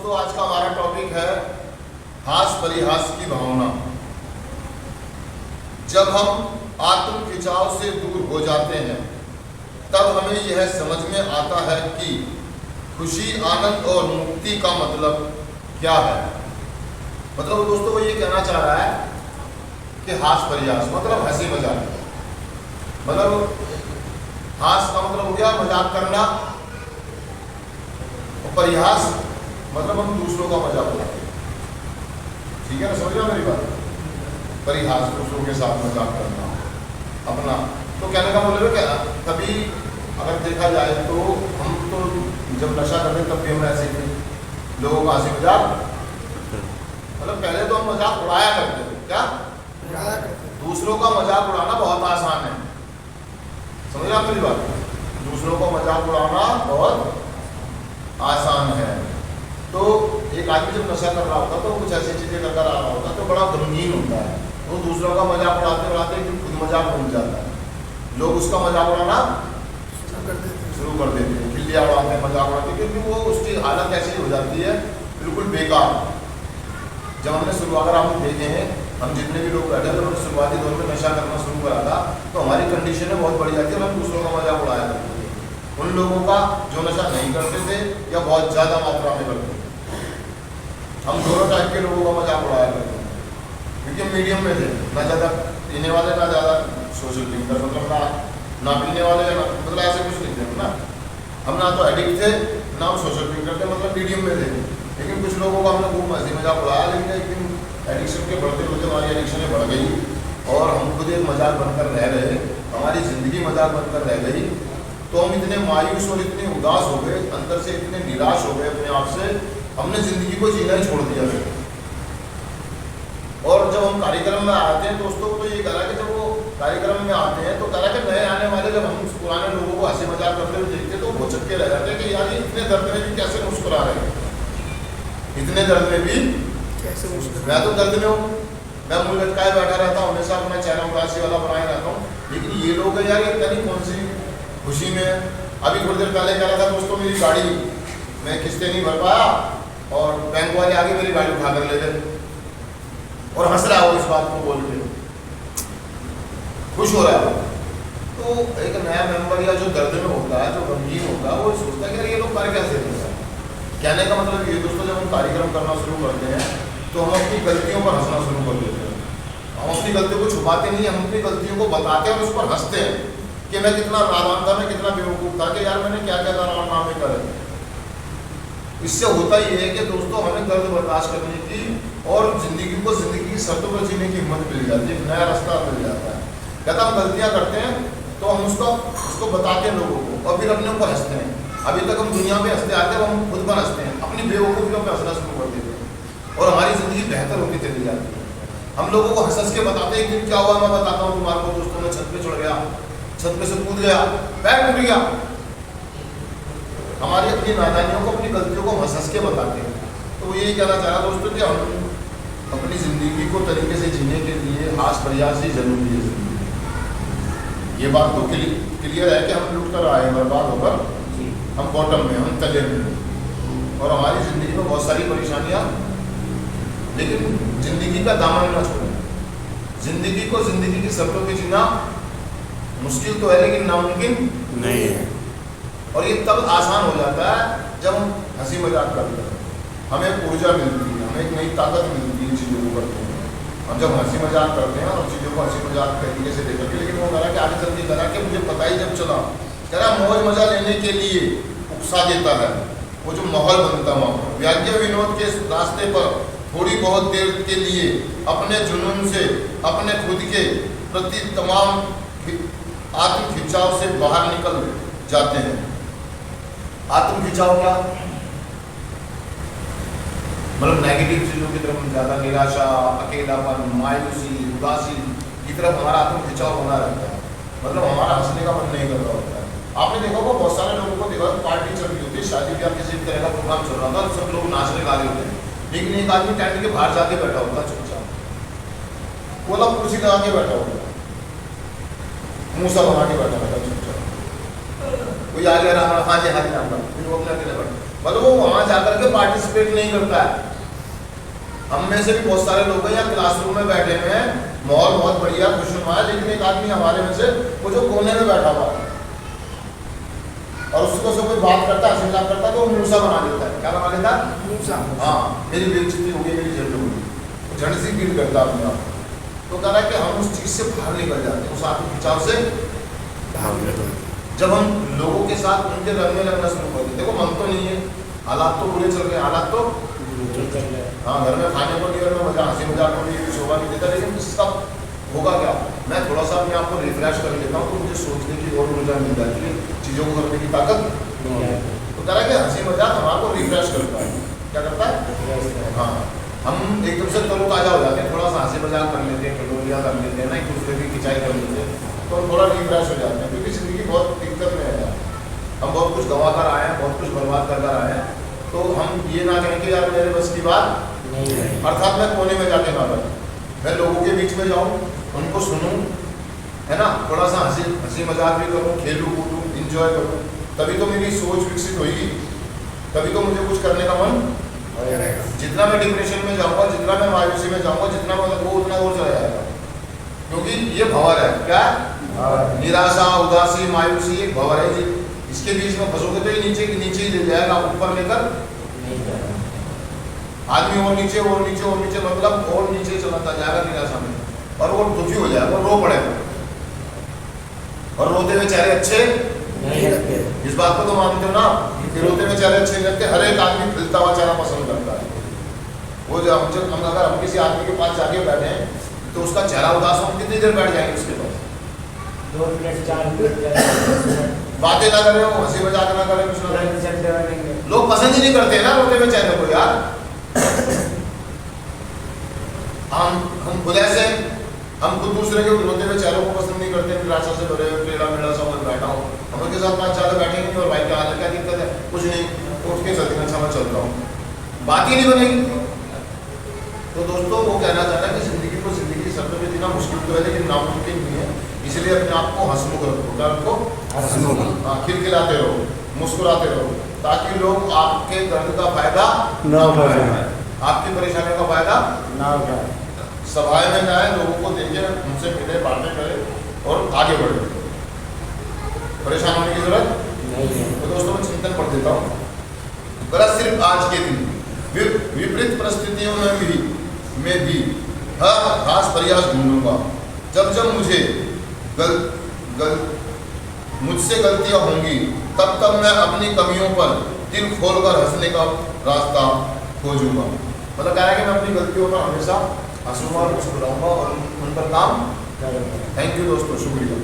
दोस्तों, आज का हमारा टॉपिक है हास परिहास की भावना। जब हम आत्म खिंचाव से दूर हो जाते हैं तब हमें यह समझ में आता है कि खुशी, आनंद और मुक्ति का मतलब क्या है। मतलब दोस्तों वो ये कहना चाह रहा है कि हास परिहास मतलब हंसी मजाक, मतलब हास का मतलब हो गया मजाक करना, और परिहास मतलब हम दूसरों का मजाक उड़ाते हैं। ठीक है ना, समझ रहे हो मेरी बात। परिहास दूसरों के साथ मजाक करना अपना, तो कहने का मतलब क्या, कभी अगर देखा जाए तो हम तो जब नशा करते तब भी हम ऐसे थे, लोगों का हंसी मजाक, मतलब पहले तो हम मजाक उड़ाया करते थे। क्या उड़ाया करते? दूसरों का मजाक उड़ाना बहुत आसान है, समझ रहे आप मेरी बात। दूसरों का मजाक उड़ाना बहुत आसान है। तो एक आदमी जब नशा कर रहा होता तो कुछ ऐसी चीजें करता रहा होता तो बड़ा गमगीन होता है, वो दूसरों का मजाक उड़ाते उड़ाते खुद मजाक बन जाता है। लोग उसका मजाक उड़ाना शुरू कर देते हैं, खिल्लियाँ उड़ाते हैं, मजाक उड़ाते हैं, क्योंकि वो उसकी हालत ऐसी हो जाती है बिल्कुल बेकार। जब हमने शुरू, अगर हम देखे हैं, हम जितने भी लोग बैठे थे उन्होंने शुरुआती दौर में नशा करना शुरू करा था तो हमारी कंडीशन बहुत बढ़ जाती है, हम दूसरों का मजाक उड़ाया करते थे। उन लोगों का जो नशा नहीं करते थे या बहुत ज़्यादा मात्रा में करते थे, हम दोनों टाइप के लोगों का मजाक उड़ाया करते थे, क्योंकि मीडियम में थे, ना ज़्यादा पीने वाले ना ज़्यादा सोशल ड्रिंकर, मतलब ना पीने वाले ना, मतलब ऐसे कुछ नहीं थे ना। हम ना तो एडिक्ट थे ना हम सोशल ड्रिंकर थे, मतलब मीडियम में थे। लेकिन कुछ लोगों को हमने खूब हंसी मजाक उड़ाया, लेकिन एक दिन एडिक्शन के बढ़ते बढ़ते हमारी एडिक्शनें बढ़ गई और हम खुद एक मजाक बनकर रह रहे, हमारी ज़िंदगी मजाक बनकर रह गई। तो हम इतने मायूस और इतने उदास हो गए, अंदर से इतने निराश हो गए अपने आप से, हमने ज़िंदगी को जीना ही छोड़ दिया। और जब हम कार्यक्रम में आते हैं दोस्तों तो ये कह रहा है कि जब वो कार्यक्रम में आते हैं तो कह रहा है कि नए आने वाले जब हम पुराने लोगों को हंसी मजाक करते हुए देखते तो वो चक्के रह जाते हैं कि यार ये इतने दर्द में भी कैसे मुस्कुरा रहे हैं, इतने दर्द में भी कैसे मुस्कुरा। मैं तो दर्द में हूँ, मैं मुँह लटकाए बैठा रहता हूँ, हमेशा अपना चेहरा उदासी वाला बनाए रहता हूँ, लेकिन ये लोग यार ये पता नहीं कौन सी खुशी में। अभी थोड़ी देर पहले कह रहा था दोस्तों मेरी गाड़ी मैं किस्तें नहीं भर पाया और बैंक वाले आगे मेरी गाड़ी उठा कर ले गए और हंस रहा हो इस बात को बोल के, खुश हो रहा है। तो एक नया मेंबर या जो दर्द में होता है, जो गमगीन होता है, वो सोचता है कि ये लोग कर कैसे रहे हैं। कहने का मतलब ये दोस्तों, जब हम कार्यक्रम करना शुरू करते हैं तो हम अपनी गलतियों पर हंसना शुरू कर देते हैं। हम अपनी गलतियों को छुपाते नहीं, हम अपनी गलतियों को बताते हैं और उस पर हंसते हैं कि मैं कितना नादान था, मैं कितना बेवकूफ़ था कि यार मैंने क्या क्या कारनामे करे। इससे होता ये है कि दोस्तों हमें दर्द बर्दाश्त करने की और ज़िंदगी को ज़िंदगी की शर्तों पर जीने की हिम्मत मिल जाती है, एक नया रास्ता मिल जाता है। कहता हम गलतियाँ करते हैं तो हम उसको बताते हैं लोगों को और फिर अपने ऊपर हंसते हैं। अभी तक हम दुनिया में हंसते आते हैं, हम खुद पर हंसते हैं, अपनी बेवकूफ़ियों पर हंसना शुरू कर देते हैं और हमारी ज़िंदगी बेहतर होती चली जाती है। हम लोगों को हंस के बताते हैं कि क्या हुआ, मैं बताता हूँ तुम्हारे को दोस्तों, मैं छत पे चढ़ गया, छत पे से कूद गया, पैर टूट गया। हमारी अपनी नादानियों को, अपनी गलतियों को हंस के बताते हैं। तो यही कहना चाह रहा दोस्तों कि हम अपनी ज़िंदगी को तरीके से जीने के लिए हास परिहास ही जरूरी है ज़िंदगी। ये बात तो क्लियर है कि हम लुट कर आए, बर्बाद होकर हम बॉटम में, हम तले में, और हमारी ज़िंदगी में बहुत सारी परेशानियाँ। लेकिन ज़िंदगी का दामन न छोड़ें, ज़िंदगी को ज़िंदगी की शर्तों पे जीना मुश्किल तो है लेकिन नामुमकिन नहीं है। और ये तब आसान हो जाता है जब हम हंसी मजाक करते हैं, हमें ऊर्जा मिलती है, हमें एक नई ताकत मिलती है चीज़ों को करते हैं। हम जब हंसी मजाक करते हैं और चीज़ों को हंसी मजाक तरीके से देख करके, लेकिन वो कह रहा कि आगे चल के कह रहा कि मुझे पता ही जब चला, कह रहा मौज मजा लेने के लिए उकसा देता है वो जो माहौल बनता है वहाँ पर। व्याज्य विनोद के रास्ते पर थोड़ी बहुत देर के लिए अपने जुनून से, अपने खुद के प्रति तमाम आत्म खिंचाव से बाहर निकल जाते हैं। आत्म खिंचाव क्या, मतलब नेगेटिव चीज़ों की तरफ ज़्यादा, निराशा, अकेलापन, मायूसी, उदासी की तरफ हमारा आत्म खिंचाव बना रहता है। मतलब हमारा हंसने का मन नहीं कर रहा होता है। आपने देखा होगा बहुत सारे लोगों को देखा, पार्टी चल रही होती है, शादी ब्याह किसी तरह का प्रोग्राम चल रहा था, सब लोग नाचने गा रहे होते हैं, लेकिन एक आदमी टेंट के बाहर जाके बैठा होता है चुपचाप, वो लोग कुर्सी लगा के बैठा होता है, मुँह सा बना के बैठा होता है चुपचाप। कोई आ गया, हाँ जी हाँ जी, फिर वो अपने अकेले बैठा। मतलब वो वहां जाकर के पार्टिसिपेट नहीं करता है। हम में से भी बहुत सारे लोग हैं यहाँ क्लासरूम में बैठे हुए हैं, माहौल बहुत बढ़िया खुशनुमा है, लेकिन एक आदमी हमारे में से वो जो कोने में बैठा हुआ है और उसको से कोई बात करता है, हंसी मजाक करता है तो वो मूसा बना लेता है। क्या बना लेता है? मूसा। हाँ, मेरी बेइज्जती हो गई, मेरी झंड हो गई, झंड सी फील करता है अपने आप। तो कह रहा है कि हम उस चीज से बाहर निकल जाते हैं, उस आत्म खिंचाव से जब हम लोगों के साथ उनके रंग में लगना शुरू कर देते। देखो मन तो नहीं है, हालात तो बुरे चल रहे हैं, हालात तो हाँ, घर में खाने को नहीं, घर में मजा हंसी मजाक को नहीं, शोभा नहीं देता, लेकिन इसका होगा क्या? मैं थोड़ा सा अपने आप को रिफ्रेश कर लेता हूँ तो मुझे सोचने की और ऊर्जा मिल जाती है, चीज़ों को करने की ताकत। तो कह रहा है कि हंसी मजाक हमारे रिफ्रेश करता है। क्या करता है? हाँ, हम एकदम से तरोताजा हो जाते हैं, थोड़ा सा हंसी मजाक कर लेते हैं, खिलौलियाँ कर लेते हैं ना, एक दूसरे की खिंचाई कर लेते हैं तो हम थोड़ा रिफ्रेश हो जाते हैं, क्योंकि जिंदगी बहुत दिक्कत में है। हम बहुत कुछ गवा कर आए हैं, बहुत कुछ बर्बाद कर आए हैं, तो हम ये ना कहें कि यार मेरे बस की बात नहीं है। अर्थात मैं कोने में जाके ना बैठूं, मैं लोगों के बीच में जाऊं, उनको सुनूं, है ना, थोड़ा सा हंसी मजाक भी करूं, खेलूं कूदूं, इंजॉय करूं, तभी तो मेरी सोच विकसित होगी, तभी तो मुझे कुछ करने का मन। जितना मैं डिप्रेशन में जाऊंगा, जितना मैं मायूसी में जाऊंगा, जितना मैं वो उतना और चला जाएगा, क्योंकि ये भंवर है। क्या? निराशा, उदासी, मायूसी एक भंवर है जी। इसके बीच में फंसोगे तो ये नीचे ही ले जाएगा, ऊपर लेकर आदमी और नीचे और नीचे और नीचे, मतलब और नीचे चलाता जाएगा निराशा में, और वो दुखी हो जाएगा, रो पड़ेगा। और रोते हुए चेहरे अच्छे नहीं लगते, इस बात को तो मानते हो ना कि रोते हुए चेहरे अच्छे नहीं लगते। हर एक आदमी खिलता हुआ चेहरा पसंद करता है। वो जो हम अगर हम किसी आदमी के पास जाके बैठे हैं तो उसका चेहरा उदास, हम कितनी देर बैठ जाएंगे उसके पास? 2 मिनट 4 मिनट बातें ना करें, हंसी मजाक ना करें, कुछ ना करें, लोग पसंद ही नहीं करते ना रोते हुए चेहरे को यार। हम खुद ऐसे, हम खुद दूसरे के रोते हुए चेहरों को पसंद नहीं करते, निराशा से भरे हुए टेढ़ा मेढ़ा सा मैं बैठा हूँ, हम उनके साथ 5 ज़्यादा बैठेंगे नहीं, और भाई क्या हाल है, क्या दिक्कत है, कुछ नहीं, उठ के चलते अच्छा मैं चल रहा हूँ, बात ही नहीं बनेगी। तो दोस्तों वो कहना चाहता है कि जिंदगी को जिंदगी शब्द में जीना मुश्किल तो है, लेकिन नामुमकिन नहीं है। इसलिए अपने आप को हंसमुख रखो, क्या रखो? हंसमुख। हाँ, खिलखिलाते रहो, मुस्कुराते रहो, ताकि लोग आपके दर्द का फायदा न उठाएं, आपकी परेशानियों का फायदा न उठाएं, सभाएं में जाए, लोगों को देखे, उनसे मिले, बातें करें और आगे बढ़े। परेशान होने की जरूरत नहीं है। तो दोस्तों मैं चिंतन पढ़ देता हूँ। बस सिर्फ आज के दिन विपरीत परिस्थितियों में भी हर खास प्रयास ढूंढूंगा। जब मुझे मुझसे गलतियां होंगी, तब मैं अपनी कमियों पर दिल खोलकर हंसने का रास्ता खोजूंगा। मतलब कह रहा है कि मैं अपनी गलतियों पर हमेशा हंसूंगा, मुस्कुराऊंगा और उन पर काम करूंगा। थैंक यू दोस्तों, शुक्रिया।